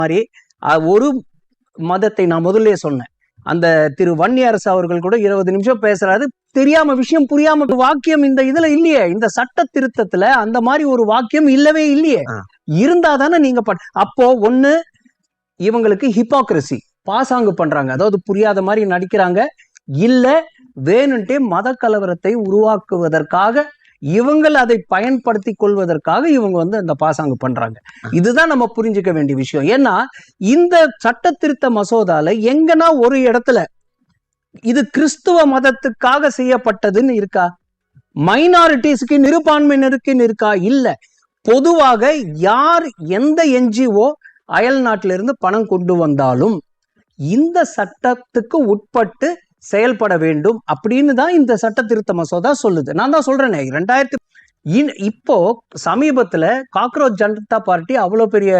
மாதிரி ஒரு மதத்தை நான் முதல்ல சொன்னேன். அந்த திரு வன்னியரசு அவர்கள் கூட 20 நிமிஷம் பேசுறாரு, தெரியாம விஷயம் புரியாம வாக்கியம் இந்த இதுல இல்லையே, இந்த சட்ட திருத்தத்துல அந்த மாதிரி ஒரு வாக்கியம் இல்லவே இல்லையே. இருந்தாதானே நீங்க அப்போ ஒண்ணு இவங்களுக்கு ஹிப்போக்ரசி, பாசாங்கு பண்றாங்க, அதாவது புரியாத மாதிரி நடிக்கிறாங்க, இல்ல வேணுன்ட்டே மத கலவரத்தை உருவாக்குவதற்காக இவங்கள் அதை பயன்படுத்தி கொள்வதற்காக இவங்க அந்த பாசாங்கு பண்றாங்க. இதுதான் நம்ம புரிஞ்சுக்க வேண்டிய விஷயம். ஏன்னா இந்த சட்ட திருத்த மசோதால எங்கன்னா ஒரு இடத்துல இது கிறிஸ்துவ மதத்துக்காக செய்யப்பட்டதுன்னு இருக்கா? மைனாரிட்டிஸ்க்கு, நிருபான்மையினருக்குன்னு இருக்கா? இல்ல. பொதுவாக யார் எந்த என்ஜிஓ அயல் நாட்டில இருந்து பணம் கொண்டு வந்தாலும் இந்த சட்டத்துக்கு உட்பட்டு செயல்பட வேண்டும் அப்படின்னு தான் இந்த சட்ட திருத்த மசோதா சொல்லுது. நான் தான் சொல்றேனே, 2000 இப்போ சமீபத்துல காக்ரோச் ஜனதா பார்ட்டி அவ்வளவு பெரிய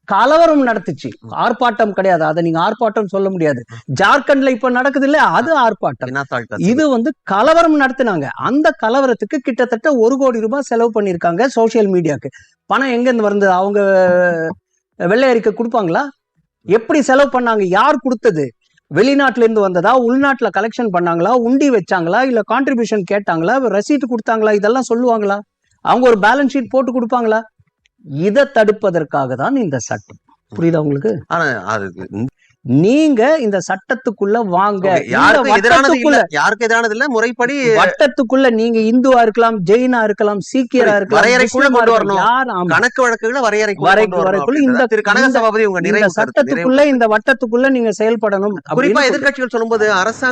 கலவரம் நடத்துச்சு. ஆர்ப்பாட்டம் கிடையாது, அதை நீங்க ஆர்ப்பாட்டம் சொல்ல முடியாது. ஜார்க்கண்ட்ல இப்ப நடக்குது இல்ல, அது ஆர்ப்பாட்டம். இது கலவரம் நடத்தினாங்க. அந்த கலவரத்துக்கு கிட்டத்தட்ட 1 கோடி ரூபாய் செலவு பண்ணிருக்காங்க சோசியல் மீடியாக்கு. பணம் எங்க இருந்து வந்தது? அவங்க வெள்ளை அறிக்கை கொடுப்பாங்களா? எப்படி செலவு பண்ணாங்க? யார் கொடுத்தது? வெளிநாட்டுல இருந்து வந்ததா? உள்நாட்டுல கலெக்ஷன் பண்ணாங்களா? உண்டி வச்சாங்களா? இல்ல கான்ட்ரிபியூஷன் கேட்டாங்களா? ரெசீட் கொடுத்தாங்களா? இதெல்லாம் சொல்லுவாங்களா? அவங்க ஒரு பேலன்ஸ் ஷீட் போட்டு கொடுப்பாங்களா? இதை தடுப்பதற்காக தான் இந்த சட்டம். புரியுதா உங்களுக்கு? நீங்க இந்த சட்டத்துக்குள்ள வாங்க. யாருக்கு எதிரானது இல்ல, முறைப்படி வட்டத்துக்குள்ள நீங்க இந்துவா இருக்கலாம், ஜெயினா இருக்கலாம், சீக்கியரா இருக்கலாம், கணக்கு வழக்குகளை வரையறைக்குள்ள இந்த சட்டத்துக்குள்ள, இந்த வட்டத்துக்குள்ள நீங்க செயல்படணும். குறிப்பா எதிர்கட்சிகள் சொல்லும்போது அரசாங்கம்